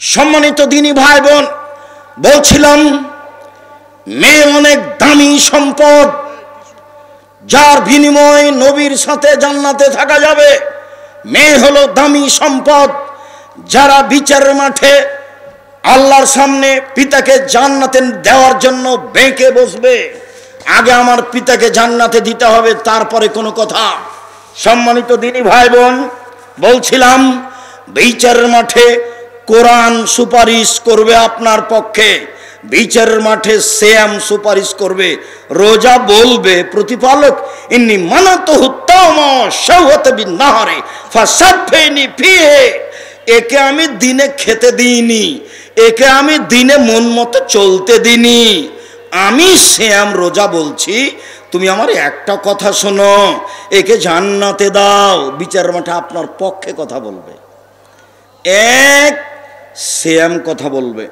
সম্মানিত দিনী ভাই বোন, বলছিলাম মেয়ে অনেক দামি সম্পদ, যার বিনিময়ে নবীর সাথে জান্নাতে থাকা যাবে। মেয়ে হলো দামি সম্পদ, যারা বিচারের মাঠে আল্লাহর সামনে পিতাকে জান্নাতে দেওয়ার জন্য বেঁকে বসবে। আগে আমার পিতাকে জান্নাতে দিতে হবে, তারপরে কোনো কথা। সম্মানিত দিনী ভাই বোন, বলছিলাম বিচারের মাঠে কোরআন সুপারিশ করবে আপনার পক্ষে, বিচারের মাঠে সিয়াম সুপারিশ করবে, রোজা বলবে প্রতিপালক ইন্নী মানাতুহু তাওমা শাওয়াতা বিন-নাহারি ফাসাফিনি ফিহি, একে আমি দিনে খেতে দিইনি, একে আমি দিনে মন মতো চলতে দিইনি, আমি সিয়াম রোজা বলছি, তুমি আমার একটা কথা শোনো, একে জান্নাতে দাও। বিচারের মাঠে আপনার পক্ষে কথা বলবে। এক, সিয়াম কথা বলবে।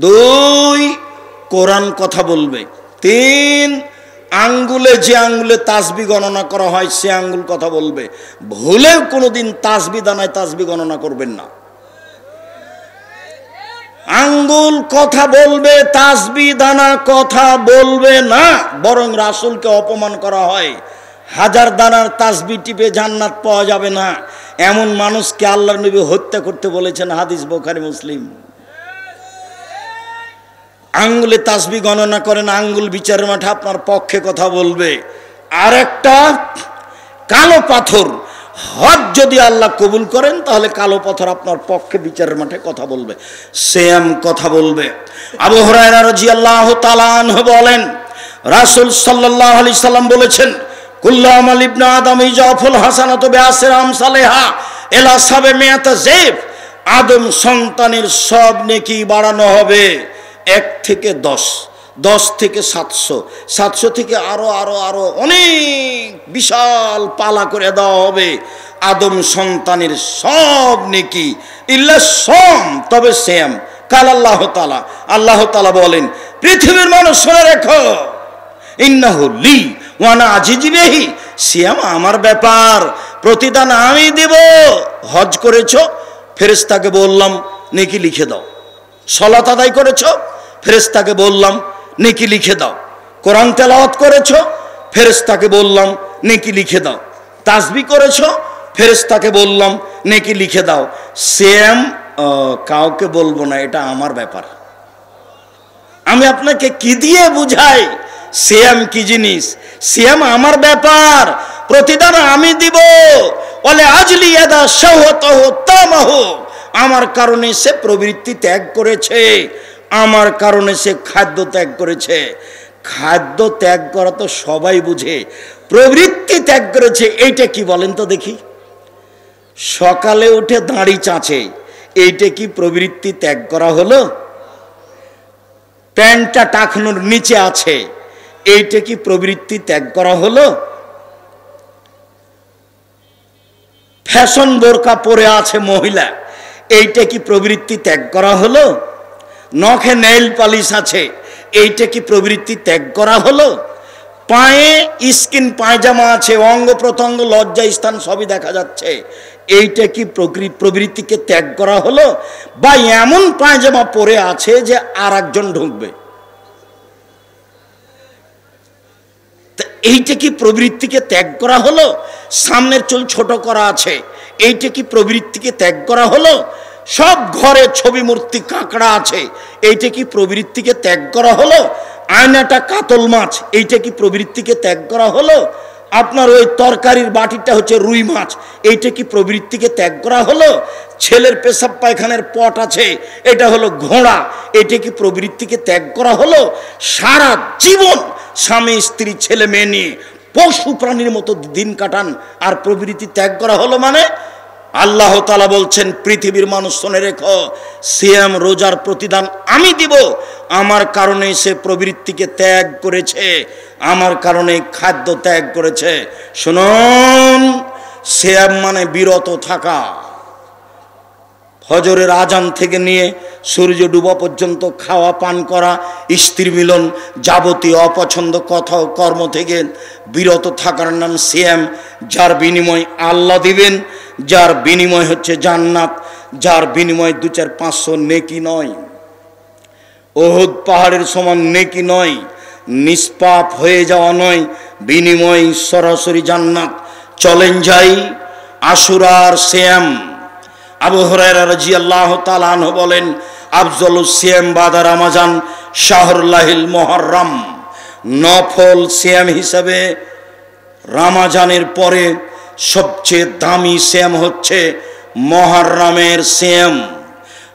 দুই, কোরআন কথা বলবে। তিন, আঙ্গুলে যে আঙ্গুলে তাসবি গণনা করা হয় সে আঙ্গুল কথা বলবে। ভুলেও কোনোদিন তাসবি দানায় তাসবি গণনা করবেন না। আঙ্গুল কথা বলবে, তাসবি দানা কথা বলবে না। বরং রাসূলকে অপমান করা হয়। হাজার দানার তাসবি টিপে জান্নাত পাওয়া যাবে না, এমন মানুষকে আল্লাহর নবী হত্যা করতে বলেছেন, হাদিস বুখারী মুসলিম। আঙ্গুলে তাসবি গণনা করেন, আঙ্গুল বিচারের মাঠে আপনার পক্ষে কথা বলবে। আর একটা কালো পাথর, হজ যদি আল্লাহ কবুল করেন তাহলে কালো পাথর আপনার পক্ষে বিচারের মাঠে কথা বলবে, সিয়াম কথা বলবে। আবু হুরায়রা রাদিয়াল্লাহু তাআলা আনহু বলেন, রাসূল সাল্লাল্লাহু আলাইহি সাল্লাম বলেছেন, কুল্লু আমাল ইবনে আদম ইজাফুল হাসানাতু বিআশরি আমসালিহা ইলা সাবমিয়াত যায়ফ, আদম সন্তানের সব নেকি বাড়ানো হবে 1 থেকে 10, 10 থেকে 700, 700 থেকে আরো আরো আরো অনেক বিশাল পালা করে দেওয়া হবে আদম সন্তানের সব নেকি, ইল্লা সাম, তবে সিয়াম। কাল আল্লাহ তাআলা, আল্লাহ তাআলা বলেন, পৃথিবীর মানুষ শুনে রেখো, ইন্নাহু লি ওয়া আনা আজিজু বিহি, সিয়াম আমার ব্যাপার, প্রতিদান আমি দেব। হজ করেছো, ফেরেশতাকে বললাম নেকি লিখে দাও। সালাত আদায় করেছো, ফেরেশতাকে বললাম নেকি লিখে দাও। কোরআন তেলাওয়াত করেছো, ফেরেশতাকে বললাম নেকি লিখে দাও। তাসবিহ করেছো, ফেরেশতাকে বললাম নেকি লিখে দাও। সিয়াম কাউকে বলবো না, এটা আমার ব্যাপার। আমি আপনাকে কি দিয়ে বুঝাই সিয়াম কি জিনিস? সিয়াম আমার ব্যাপার, প্রতিদান আমি দিব। বলে আজলি ইয়াদা শাওয়াতাহু তামাহু, আমার কারণে সে প্রবৃত্তি ত্যাগ করেছে, আমার কারণে সে খাদ্য ত্যাগ করেছে। খাদ্য ত্যাগ করা তো সবাই বুঝে, প্রবৃত্তি ত্যাগ করেছে এইটা কি বলেন তো দেখি? সকালে উঠে দাঁড়ি চাঁচে, এইটা কি প্রবৃত্তি ত্যাগ করা হলো? প্যান্টটা টাকনোর নিচে আছে, এইটা কি প্রবৃত্তি ত্যাগ করা হলো? ফ্যাশন বোরকা পরে আছে মহিলা, এইটা কি প্রবৃত্তি ত্যাগ করা হলো? নখে নেইল পালিশ আছে, এইটা কি প্রবৃত্তি ত্যাগ করা হলো? পায়ে স্কিন পায়জামা আছে, অঙ্গ প্রত্যঙ্গ লজ্জা স্থান সবই দেখা যাচ্ছে, এইটা কি প্রবৃত্তিকে ত্যাগ করা হলো? বা এমন পায়জামা পরে আছে যে আর একজন ঢুকবে, এইটা কি প্রবৃত্তিকে ত্যাগ করা হলো? সামনের চুল ছোট করা আছে, এইটা কি প্রবৃত্তিকে ত্যাগ করা হলো? সব ঘরে ছবি মূর্তি কাঁকড়া আছে, এইটা কি প্রবৃত্তিকে ত্যাগ করা হলো? আয়নাটা কাতল মাছ, এইটা কি প্রবৃত্তিকে ত্যাগ করা হলো? আপনার ওই তরকারির বাটিটা হচ্ছে রুই মাছ, এইটা কি প্রবৃত্তিকে ত্যাগ করা হলো? ছেলের পেশাব পায়খানার পট আছে, এটা হলো ঘোড়া, এটা কি প্রবৃত্তিকে ত্যাগ করা হলো? সারা জীবন স্বামী স্ত্রী ছেলে মেয়ে নিয়ে পশু প্রাণীর মতো দিন কাটান, আর প্রবৃত্তি ত্যাগ করা হলো মানে? আল্লাহ তাআলা বলছেন, পৃথিবীর মানুষ শুনে রেখো, সিয়াম রোজার প্রতিদান আমি দিব, আমার কারণে সে প্রবৃত্তিকে ত্যাগ করেছে, আমার কারণে খাদ্য ত্যাগ করেছে। শুনুন, সিয়াম মানে বিরত থাকা। ফজরের আজান থেকে নিয়ে সূর্য ডুবা পর্যন্ত খাওয়া পান করা, স্ত্রী মিলন, যাবতীয় অপছন্দ কথা ও কর্ম থেকে বিরত থাকার নাম সিয়াম। যার বিনিময় আল্লাহ দিবেন, যার বিনিময় হচ্ছে জান্নাত, যার বিনিময় 2-4-500 নেকি নয়, ওহুদ পাহাড়ের সমান নেকি নয়, নিষ্পাপ হয়ে যাওয়া নয়, বিনিময় সরাসরি জান্নাত। চলেন যাই আশুরার সিয়াম। আবু হুরায়রা রাদিয়াল্লাহু তাআলা আনহু বলেন, আফজালুস সিয়াম বাদা রমাজান শাহরুল্লাহিল মুহররম। নফল সিয়াম হিসাবে রমাজানের পরে সবচেয়ে দামি সিয়াম হচ্ছে মুহররমের সিয়াম।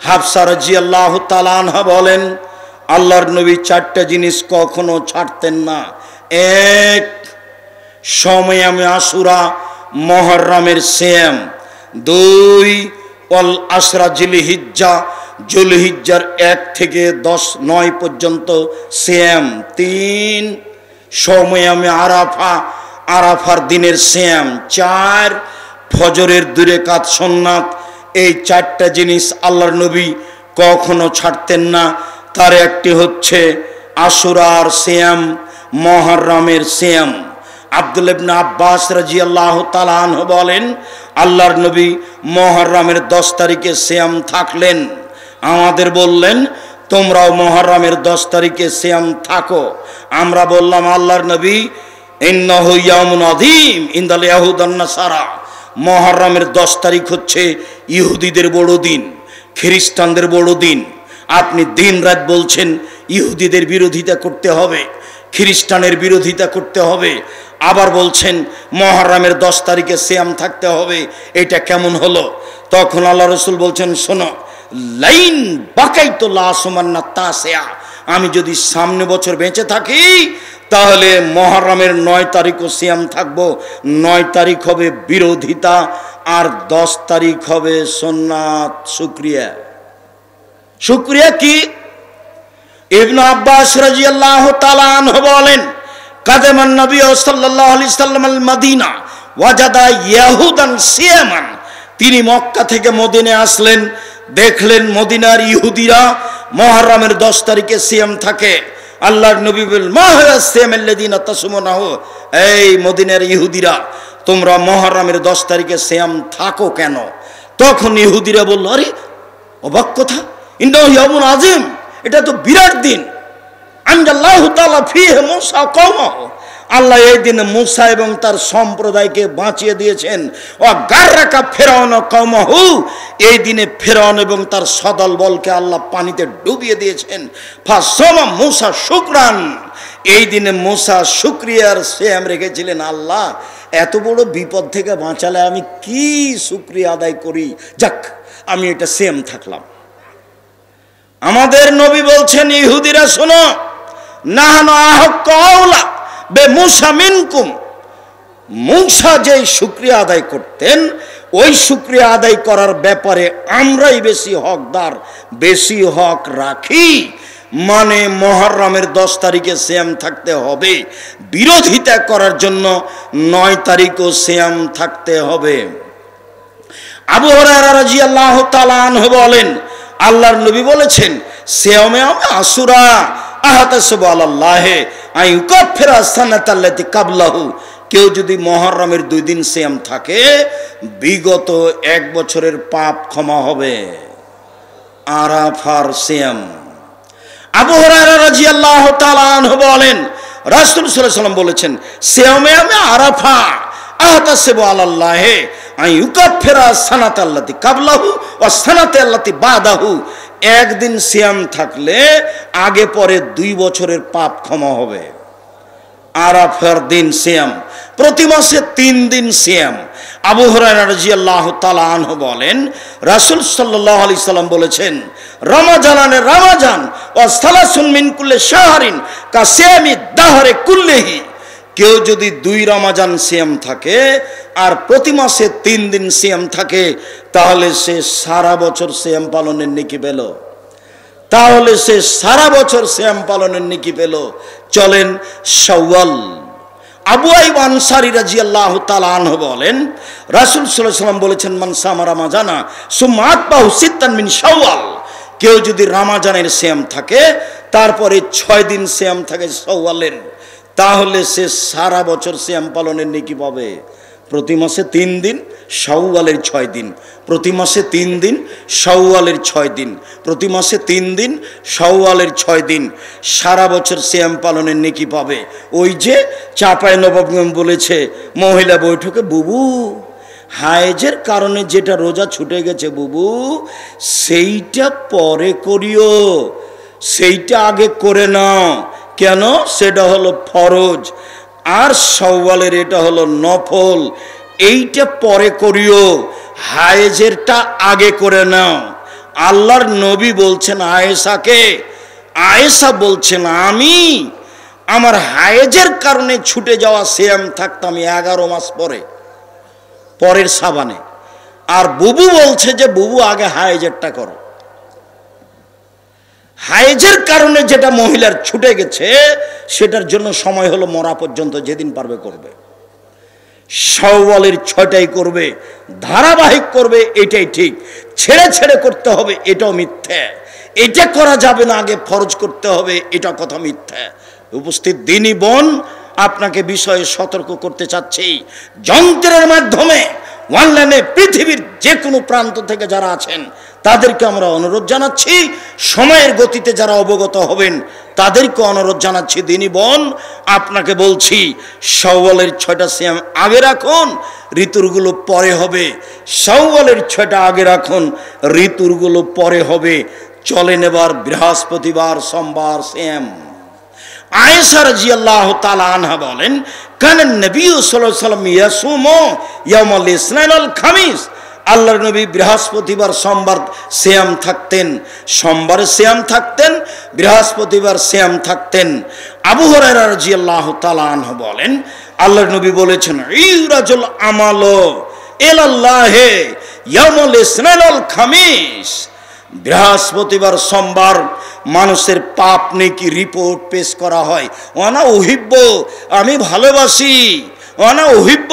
হাফসা রাদিয়াল্লাহু তাআলা আনহা বলেন, আল্লাহর নবী 4টা জিনিস কখনো ছাড়তেন না। এক, সময়ামে আশুরা মুহররমের সিয়াম। 2, অল আশরা জিলহিজ্জা, জুলহিজ্জার 1 থেকে 9 পর্যন্ত সিয়াম। 3, সময়ামে আরাফা, আরাফার দিনের সিয়াম। 4, ফজরের 2 রাকাত সুন্নাত। এই 4টা জিনিস আল্লাহর নবী কখনো ছাড়তেন না। তার একটি হচ্ছে আশুরার সিয়াম, মুহররমের সিয়াম। আব্দুল্লাহ ইবনে আব্বাস রাদিয়াল্লাহু তাআলা আনহু বলেন, আল্লাহর নবী মুহররমের 10 তারিখে সিয়াম থাকলেন। আমাদের বললেন, তোমরাও মুহররমের 10 তারিখে সিয়াম থাকো। আমরা বললাম, আল্লাহর নবী, ইন্নাহু ইয়াউমুন আযীম ইনদাল ইয়াহুদ ওয়ান নাসারা। মুহররমের 10 তারিখ হচ্ছে ইহুদিদের বড় দিন, খ্রিস্টানদের বড় দিন। আপনি দিন রাত বলছেন ইহুদিদের বিরোধিতা করতে হবে, খ্রিস্টানের বিরোধিতা করতে হবে, আবার বলছেন মুহররমের 10 তারিখে সিয়াম থাকতে হবে। এটা কেমন হলো? তখন আল্লাহ রাসূল বলছেন, শোনো, লাইন বাকাইতু লা আসুমান্না তাসিয়া, আমি যদি সামনে বছর বেঁচে থাকি তাহলে মুহররমের 9 তারিখও সিয়াম থাকবো। 9 তারিখ হবে বিরোধিতা আর 10 তারিখ হবে সুন্নাত। শুকরিয়া। শুকরিয়া কি? ইবনে আব্বাস রাদিয়াল্লাহু তাআলা আনহু বলেন, কাদামান নবী সাল্লাল্লাহু আলাইহি সাল্লাম আল মদিনা ওয়াজাদা ইয়াহুদান সিয়ামান। তিনি মক্কা থেকে মদিনায় আসলেন, দেখলেন মদিনার ইহুদিরা মুহররমের 10 তারিখে সিয়াম থাকে। আল্লাহর নবী বলেন, মা হাযা সিয়াম আল্লাযীনা তাসুমুনাহু, এই মদিনার ইহুদিরা, তোমরা মুহররমের 10 তারিখে সিয়াম থাকো কেন? তখন ইহুদিরা বলল, আরে অবাক কথা, ইন্নাহু ইয়াউমুন আযীম, এটা তো বিরাট দিন। আনজাল্লাহু তাআলা ফীহি মূসা কওমাহু, আল্লাহ এই দিনে মূসা এবং তার সম্প্রদায়কে বাঁচিয়ে দিয়েছেন। ও গাররাকা ফিরআউন কওমাহু, এই দিনে ফিরআউন এবং তার সদল বলকে আল্লাহ পানিতে ডুবিয়ে দিয়েছেন। ফাসামা মূসা শুকরান, এই দিনে মূসা শুকরিয়ার সিয়াম রেখেছিলেন। আল্লাহ এত বড় বিপদ থেকে বাঁচালে আমি কি শুকরিয়া আদায় করি, যাক আমি এটা সিয়াম থাকলাম। আমাদের নবী বলছেন, ইহুদিরা শোনো, নাহানু আহাক্কু আওলা বে মূসা মিনকুম, মূসা যেই শুকরিয়া আদায় করতেন ওই শুকরিয়া আদায় করার ব্যাপারে আমরাই বেশি হকদার, বেশি হক রাখি। মানে মুহররমের 10 তারিখে সিয়াম থাকতে হবে, বিরোধিতা করার জন্য 9 তারিখও সিয়াম থাকতে হবে। আবু হুরায়রা রাদিয়াল্লাহু তাআলা আনহু বলেন, আল্লাহর নবী বলেছেন, সিয়ামে আশুরা আহাতাসবু আলাল্লাহি আইয়ুকাফিরা সানাতাল্লাতি কাবলাহু, কেউ যদি মুহররমের 2 দিন সিয়াম থাকে বিগত 1 বছরের পাপ ক্ষমা হবে। আরাফার সিয়াম। আবু হুরায়রা রাদিয়াল্লাহু তাআলা আনহু বলেন, রাসূল সাল্লাল্লাহু আলাইহি ওয়াসাল্লাম বলেছেন, সিয়ামে আরাফা আহাতাসবু আলাল্লাহি আইয়ুকাফিরা সানাতাল্লাতি কাবলাহু ওয়া সানাতাল্লাতি বাদাহু, একদিন সিয়াম থাকলে আগে পরে 2 বছরের পাপ ক্ষমা হবে। আরাফার দিন সিয়াম, প্রতি মাসে 3 দিন সিয়াম। আবু হুরায়রা রাদিয়াল্লাহু তাআলা আনহু বলেন, রাসূল সাল্লাল্লাহু আলাইহি সাল্লাম বলেছেন, রমাজানে রমাজান ওয়া সালাসুন মিন কুল্লি শাহরিন কা সিয়ামি দাহরে কুল্লিহি, কেউ যদি 2 রমাজান সিয়াম থাকে আর প্রতি মাসে 3 দিন সিয়াম থাকে তাহলে সে সারা বছর সিয়াম পালনের নেকি পেল। তাহলে সে সারা বছর সিয়াম পালনের নেকি পেল। চলেন শাওয়াল। আবু আইয়ুব আনসারী রাদিয়াল্লাহু তাআলা আনহু বলেন, রাসূল সাল্লাল্লাহু আলাইহি ওয়াসাল্লাম বলেছেন, মান সামা রমাজানা সুম্মা আতবাহু সিত্তান মিন শাওয়াল, কেউ যদি রমজানের সিয়াম থাকে, তারপরে 6 দিন সিয়াম থাকে শাওয়ালের, তাহলে সে সারা বছর সিয়াম পালনের নেকি পাবে। প্রতি মাসে 3 দিন, শাওয়ালের 6 দিন, প্রতি মাসে 3 দিন, শাওয়ালের 6 দিন, প্রতি মাসে 3 দিন, শাওয়ালের 6 দিন, সারা বছর সিয়াম পালনের নেকি পাবে। ওই যে চাঁপাইনবাবগঞ্জ বলেছে মহিলা বৈঠকে, বুবু হায়েজের কারণে যেটা রোজা ছুটে গেছে বুবু, সেইটা পরে করিও, সেইটা আগে করে নাও। কেন? সেটা হলো ফরজ, আর শাওয়ালের এটা হলো নফল, এইটা পরে করিও, হায়েজেরটা আগে করে নাও। আল্লাহর নবী বলছেন আয়েশাকে, আয়েশা বলছেন আমি আমার হায়েজের কারণে ছুটে যাওয়া সিয়াম থাকতাম 11 মাস পরের সাবানে, আর বুবু বলছে যে বুবু আগে হায়েজেরটা করো। হায়েজের কারণে যেটা মহিলার ছুটে গেছে সেটার জন্য সময় হলো মরা পর্যন্ত, যেদিন পারবে করবে। শাওয়ালের 6টাই করবে, ধারাবাহিক করবে, এটাই ঠিক। ছেড়ে ছেড়ে করতে হবে এটাও মিথ্যা, এটা করা যাবে না, আগে ফরজ করতে হবে, এটা কথা মিথ্যা। উপস্থিত দিনী বোন, আপনাকে বিষয়ে সতর্ক করতে চাচ্ছি, যন্ত্রের মাধ্যমে অনলাইনে পৃথিবীর যে কোনো প্রান্ত থেকে যারা আছেন তাদেরকে আমরা অনুরোধ জানাচ্ছি, সময়ের গতিতে যারা অবগত হবেন তাদেরকে অনুরোধ জানাচ্ছি, দিনী বোন আপনাকে বলছি শাওয়ালের 6টা সিয়াম আগে রাখুন, ঋতুরগুলো পরে হবে। শাওয়ালের 6টা আগে রাখুন, ঋতুরগুলো পরে হবে। চলেন এবার বৃহস্পতিবার, সোমবার সিয়াম। আয়েশা রাদিয়াল্লাহু তাআলা আনহা বলেন, কানান নবী সাল্লাল্লাহু আলাইহি ওয়াসাল্লাম ইয়াসুমু ইয়াউমাল ইসনাইন ওয়াল খামিস, আল্লাহর নবী বৃহস্পতিবার সোমবার সিয়াম থাকতেন, সোমবারে সিয়াম থাকতেন, বৃহস্পতিবার সিয়াম থাকতেন। আবু হুরায়রা রাদিয়াল্লাহু তাআলা আনহু বলেন, আল্লাহর নবী বলেছেন ইউরাজুল আমালু ইলাল্লাহি ইয়াউমাল ইসনাইন ওয়াল খামিস, বৃহস্পতিবার সোমবার মানুষের পাপ নেকি রিপোর্ট পেশ করা হয়। ওয়ানা উহিব্ব, আমি ভালোবাসি, ওয়ানা উহিব্ব,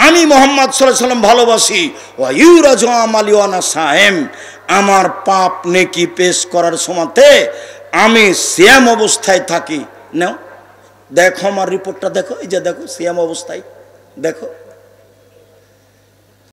আমি মুহাম্মদ সাল্লাল্লাহু আলাইহি ওয়াসাল্লাম ভালোবাসি, ওয়া ইউরাজু আমালি ওয়ানা সায়েম, আমার পাপ নেকি পেশ করার সময়তে আমি সিয়াম অবস্থায় থাকি। নাও দেখো আমার রিপোর্টটা দেখো, এই যে দেখো সিয়াম অবস্থায়, দেখো